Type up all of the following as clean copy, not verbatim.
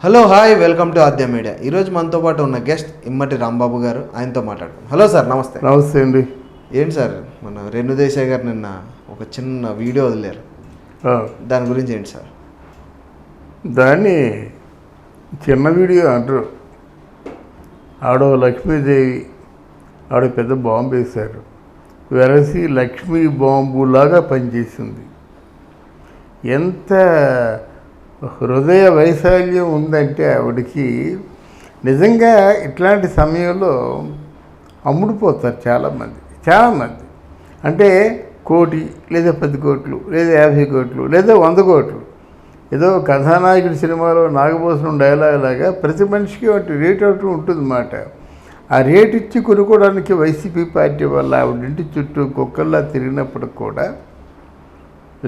Hello hi welcome to Aadya media. ఈరోజు మనతో పాటు ఉన్న గెస్ట్ ఇమ్మటి రాంబాబు గారు. ఆయనతో మాట్లాడతాం. హలో సార్, నమస్తే. నమస్తే అండి. ఏంటి సార్, మన రేణు దేశాయ్ గారు నిన్న ఒక చిన్న వీడియో వదిలేరు, దాని గురించి ఏంటి సార్? దాన్ని చిన్న వీడియో అంటారు. ఆవిడ లక్ష్మీదేవి, ఆవిడ పెద్ద బాంబు వేశారు, వెరసి లక్ష్మీ బాంబులాగా పనిచేసింది. ఎంత హృదయ వైశాల్యం ఉందంటే ఆవిడకి నిజంగా ఇట్లాంటి సమయంలో అమ్ముడుపోతారు చాలామంది. అంటే 1 కోటి లేదా 10 కోట్లు లేదా 50 కోట్లు లేదా 100 కోట్లు. ఏదో కథానాయకుడి సినిమాలో నాగభూషణం డైలాగ్ లాగా ప్రతి మనిషికి ఒకటి రేట్ ఒకటి ఉంటుందన్నమాట. ఆ రేట్ ఇచ్చి కొనుక్కోవడానికి వైసీపీ పార్టీ వల్ల ఆవిడింటి చుట్టూ కుక్కల్లా తిరిగినప్పుడు కూడా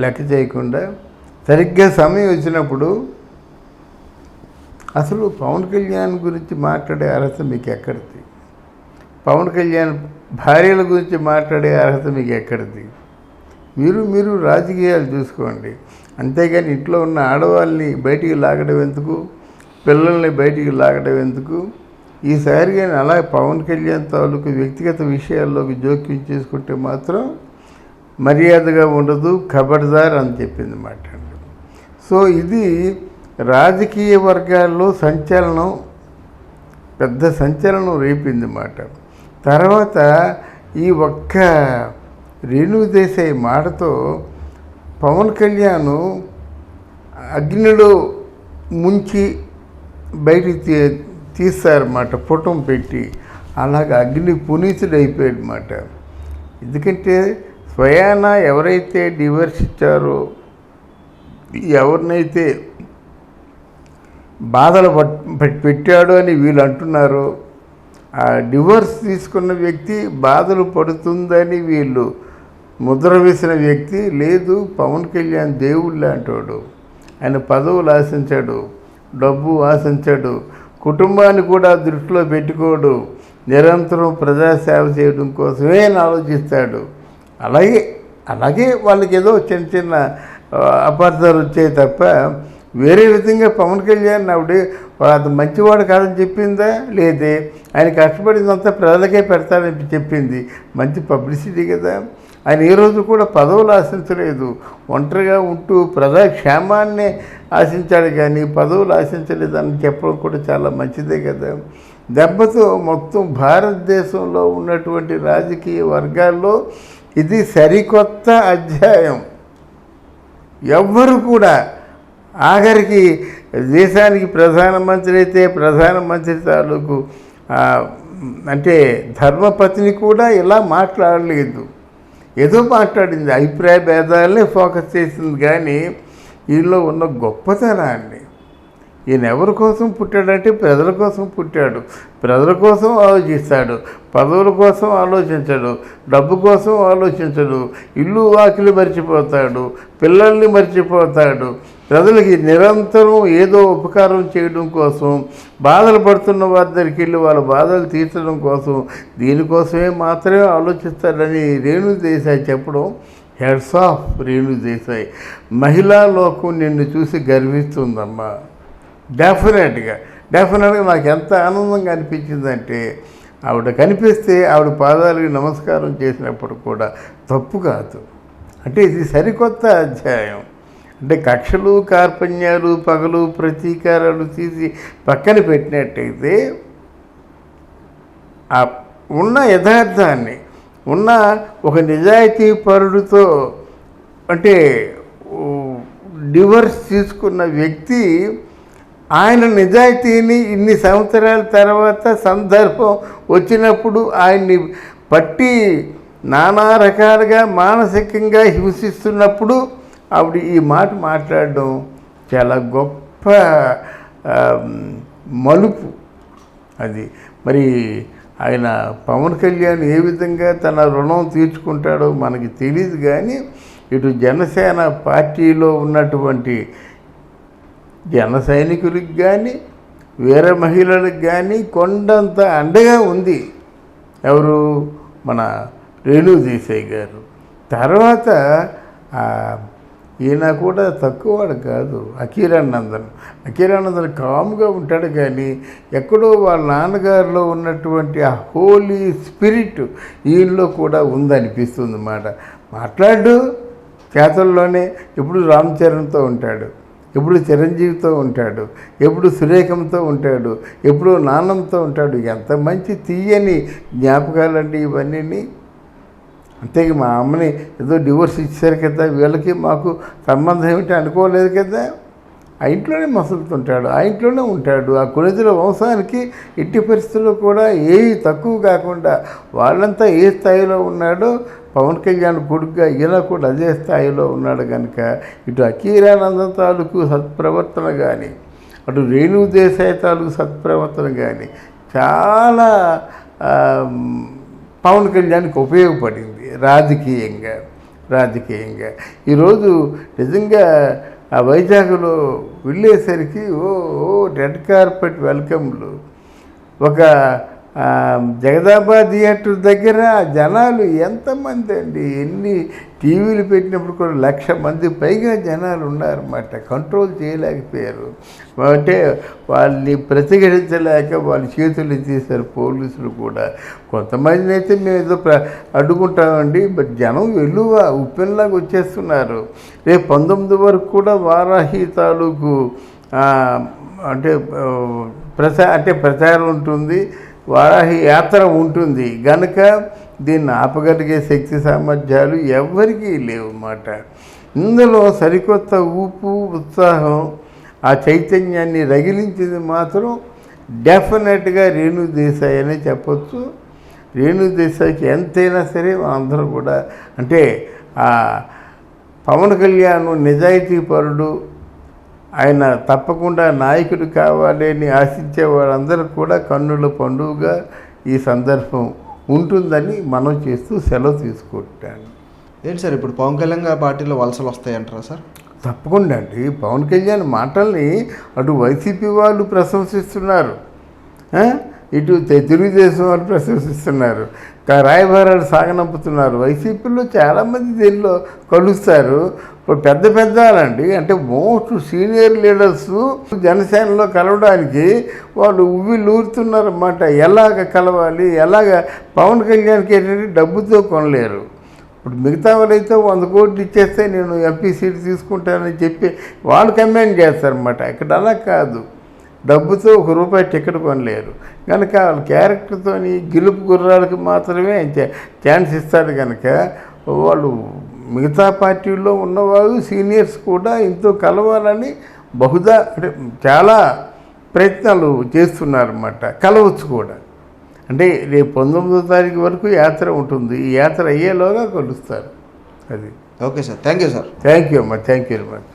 లెక్క చేయకుండా సరిగ్గా సమయం వచ్చినప్పుడు అసలు పవన్ కళ్యాణ్ గురించి మాట్లాడే అర్హత మీకు ఎక్కడిది? పవన్ కళ్యాణ్ భార్యల గురించి మాట్లాడే అర్హత మీకు ఎక్కడిది? మీరు రాజకీయాలు చూసుకోండి, అంతేగాని ఇంట్లో ఉన్న ఆడవాళ్ళని బయటికి లాగడం ఎందుకు, పిల్లల్ని బయటికి లాగడం ఎందుకు? ఈసారి కానీ అలా పవన్ కళ్యాణ్ తాలూకు వ్యక్తిగత విషయాల్లోకి జోక్యం చేసుకుంటే మాత్రం మర్యాదగా ఉండదు, ఖబర్దార్ అని చెప్పింది మాట. సో ఇది రాజకీయ వర్గాల్లో పెద్ద సంచలనం రేపింది మాట. తర్వాత ఈ ఒక్క రేణు దేశాయ్ మాటతో పవన్ కళ్యాణ్ అగ్నిలో ముంచి బయటికి తీస్తారన్నమాట, పుటం పెట్టి. అలాగ అగ్ని పునీతుడైపోయాడు మాట. ఎందుకంటే స్వయాన ఎవరైతే డివోర్స్ ఇచ్చారో, ఎవరినైతే బాధలు పెట్టాడు అని వీళ్ళు అంటున్నారో, ఆ డివోర్స్ తీసుకున్న వ్యక్తి బాధలు పడుతుందని వీళ్ళు ముద్ర వేసిన వ్యక్తి లేదు. పవన్ కళ్యాణ్ దేవుళ్ళు అంటాడు. ఆయన పదవులు ఆశించాడు, డబ్బు ఆశించాడు, కుటుంబాన్ని కూడా దృష్టిలో పెట్టుకోడు, నిరంతరం ప్రజాసేవ చేయడం కోసమే ఆలోచిస్తాడు. అలాగే వాళ్ళకి ఏదో చిన్న అపార్థాలు వచ్చాయి తప్ప వేరే విధంగా పవన్ కళ్యాణ్ అది మంచివాడు కాదని చెప్పిందా? లేదే. ఆయన కష్టపడిందంతా ప్రజలకే పెడతాడని చెప్పింది. మంచి పబ్లిసిటీ కదా. ఆయన ఏ రోజు కూడా పదవులు ఆశించలేదు, ఒంటరిగా ఉంటూ ప్రజాక్షేమాన్ని ఆశించాడు కానీ పదవులు ఆశించలేదని చెప్పడం కూడా చాలా మంచిదే కదా. దెబ్బతో మొత్తం భారతదేశంలో ఉన్నటువంటి రాజకీయ వర్గాల్లో ఇది సరికొత్త అధ్యాయం. ఎవ్వరు కూడా ఆఖరికి దేశానికి ప్రధానమంత్రి అయితే ప్రధానమంత్రి తాలూకు అంటే ధర్మపత్ని కూడా ఇలా మాట్లాడలేదు. ఏదో మాట్లాడింది, అభిప్రాయ భేదాలనే ఫోకస్ చేసింది. కానీ వీళ్ళలో ఉన్న గొప్పతనాన్ని, ఈయన ఎవరి కోసం పుట్టాడంటే ప్రజల కోసం పుట్టాడు, ప్రజల కోసం ఆలోచిస్తాడు, పదవుల కోసం ఆలోచించడు, డబ్బు కోసం ఆలోచించడు, ఇల్లు వాకిలి మర్చిపోతాడు, పిల్లల్ని మర్చిపోతాడు, ప్రజలకి నిరంతరం ఏదో ఉపకారం చేయడం కోసం, బాధలు పడుతున్న వారి దగ్గరికి వెళ్ళి వాళ్ళ బాధలు తీర్చడం కోసం, దీనికోసమే మాత్రమే ఆలోచిస్తాడని రేణు దేశాయ్ చెప్పడం హెడ్స్ ఆఫ్ రేణు దేశాయ్. మహిళా లోకం నిన్ను చూసి గర్విస్తుందమ్మా. డెఫినెట్గా నాకు ఎంత ఆనందంగా అనిపించిందంటే, ఆవిడ కనిపిస్తే ఆవిడ పాదాలకి నమస్కారం చేసినప్పుడు కూడా తప్పు కాదు. అంటే ఇది సరికొత్త అధ్యాయం. అంటే కక్షలు, కార్పణ్యాలు, పగలు, ప్రతీకారాలు తీసి పక్కన పెట్టినట్టయితే ఉన్న యథార్థాన్ని, ఉన్న ఒక నిజాయితీ పరుడితో అంటే డివోర్స్ తీసుకున్న వ్యక్తి ఆయన నిజాయితీని ఇన్ని సంవత్సరాల తర్వాత సందర్భం వచ్చినప్పుడు ఆయన్ని పట్టి నానా రకాలుగా మానసికంగా హింసిస్తున్నప్పుడు ఆవిడ ఈ మాట మాట్లాడడం చాలా గొప్ప మలుపు. అది మరి ఆయన పవన్ కళ్యాణ్ ఏ విధంగా తన రుణం తీర్చుకుంటాడో మనకి తెలియదు. కానీ ఇటు జనసేన పార్టీలో ఉన్నటువంటి జన సైనికులకు కానీ వీర మహిళలకు కానీ కొండంత అండగా ఉంది. ఎవరు? మన రేణు దేశాయ్ గారు. తర్వాత ఈయన కూడా తక్కువవాడు కాదు. అఖీరానందన్ కామ్గా ఉంటాడు, కానీ ఎక్కడో వాళ్ళ నాన్నగారిలో ఉన్నటువంటి ఆ హోలీ స్పిరిట్ ఈయనలో కూడా ఉందనిపిస్తుంది అన్నమాట. మాట్లాడు చేతల్లోనే ఎప్పుడు రామ్ చరణ్తో ఉంటాడు, ఎప్పుడు చిరంజీవితో ఉంటాడు, ఎప్పుడు సురేఖంతో ఉంటాడు, ఎప్పుడు నాన్నమ్మతో ఉంటాడు. ఎంత మంచి తీయని జ్ఞాపకాలండి ఇవన్నీ. అంతే మా అమ్మని ఏదో డివోర్స్ ఇచ్చారు కదా, వీళ్ళకి మాకు సంబంధం ఏమిటి అనుకోలేదు కదా. ఆ ఇంట్లోనే మసులుతుంటాడు, ఆ ఇంట్లోనే ఉంటాడు. ఆ కొణిదెల వంశానికి ఎట్టి పరిస్థితుల్లో కూడా ఏవి తక్కువ కాకుండా వాళ్ళంతా ఏ స్థాయిలో ఉన్నాడో పవన్ కళ్యాణ్ కొడుకుగా ఈయన కూడా అదే స్థాయిలో ఉన్నాడు కనుక ఇటు అఖీరానందం తాలూకు సత్ప్రవర్తన కానీ, అటు రేణు దేశాయ్ తాలూకు సత్ప్రవర్తన కానీ చాలా పవన్ కళ్యాణ్కి ఉపయోగపడింది రాజకీయంగా. ఈరోజు నిజంగా ఆ వైజాగ్లో వెళ్ళేసరికి రెడ్ కార్పెట్ వెల్కమ్లు. ఒక జగదాంబ థియేటర్ దగ్గర జనాలు ఎంతమంది అండి, ఎన్ని టీవీలు పెట్టినప్పుడు కూడా 1,00,000 మంది పైగా జనాలు ఉన్నారన్నమాట. కంట్రోల్ చేయలేకపోయారు. అంటే వాళ్ళని ప్రతిఘటించలేక వాళ్ళ చేతులు ఎత్తేసారు పోలీసులు కూడా. కొంతమందిని అయితే మేము ఏదో అడ్డుకుంటామండి, బట్ జనం వెలువ ఉప్పెనలాగా వచ్చేస్తున్నారు. రేపు 19 వరకు కూడా వారాహి తాలూకు ప్రచారం ఉంటుంది, వారాహి యాత్ర ఉంటుంది గనుక దీన్ని ఆపగలిగే శక్తి సామర్థ్యాలు ఎవరికీ లేవు అన్నమాట. ఇందులో సరికొత్త ఊపు ఉత్సాహం ఆ చైతన్యాన్ని రగిలించింది మాత్రం డెఫినెట్గా రేణు దేశాయ్ అనే చెప్పొచ్చు. రేణు దేశాయ్కి ఎంతైనా సరే అందరూ కూడా అంటే పవన్ కళ్యాణ్ నిజాయితీపరుడు, ఆయన తప్పకుండా నాయకుడు కావాలి అని ఆశించే వాళ్ళందరూ కూడా కన్నుల పండుగగా ఈ సందర్భం ఉంటుందని మనం చేస్తూ సెలవు తీసుకుంటాను. ఏంటి సార్ ఇప్పుడు పవన్ కళ్యాణ్ గారి పార్టీలో వలసలు వస్తాయంటారా సార్? తప్పకుండా అండి. పవన్ కళ్యాణ్ మాటల్ని అటు వైసీపీ వాళ్ళు ప్రశంసిస్తున్నారు, ఇటు తెలుగుదేశం వాళ్ళు ప్రశంసిస్తున్నారు, రాయబారాలు సాగనంపుతున్నారు. వైసీపీలో చాలామంది దీనిలో కలుస్తారు. ఇప్పుడు పెద్ద వాళ్ళండి, అంటే మోస్ట్ సీనియర్ లీడర్స్ జనసేనలో కలవడానికి వాళ్ళు ఉవ్విళ్ళూరుతున్నారన్నమాట. ఎలాగ కలవాలి, ఎలాగ పవన్ కళ్యాణ్కి ఏంటంటే డబ్బుతో కొనలేరు. ఇప్పుడు మిగతా వాళ్ళైతే 100 కోట్లు ఇచ్చేస్తే నేను ఎంపీ సీట్ తీసుకుంటానని చెప్పి వాళ్ళు కమెంట్ చేస్తారన్నమాట. ఇక్కడ అలా కాదు, డబ్బుతో ₹1 టికెట్ కొనలేరు కనుక వాళ్ళ క్యారెక్టర్తో గెలుపు గుర్రాలకు మాత్రమే ఛాన్స్ ఇస్తారు కనుక వాళ్ళు మిగతా పార్టీల్లో ఉన్నవాళ్ళు సీనియర్స్ కూడా ఇంతో కలవాలని బహుదా అంటే చాలా ప్రయత్నాలు చేస్తున్నారన్నమాట. కలవచ్చు కూడా. అంటే రేపు 19వ తారీఖు వరకు యాత్ర ఉంటుంది. ఈ యాత్ర అయ్యేలోగా కలుస్తారు. అది okay sir, thank you sir. Thank you అమ్మా, థ్యాంక్ యూ వెరీ మచ్.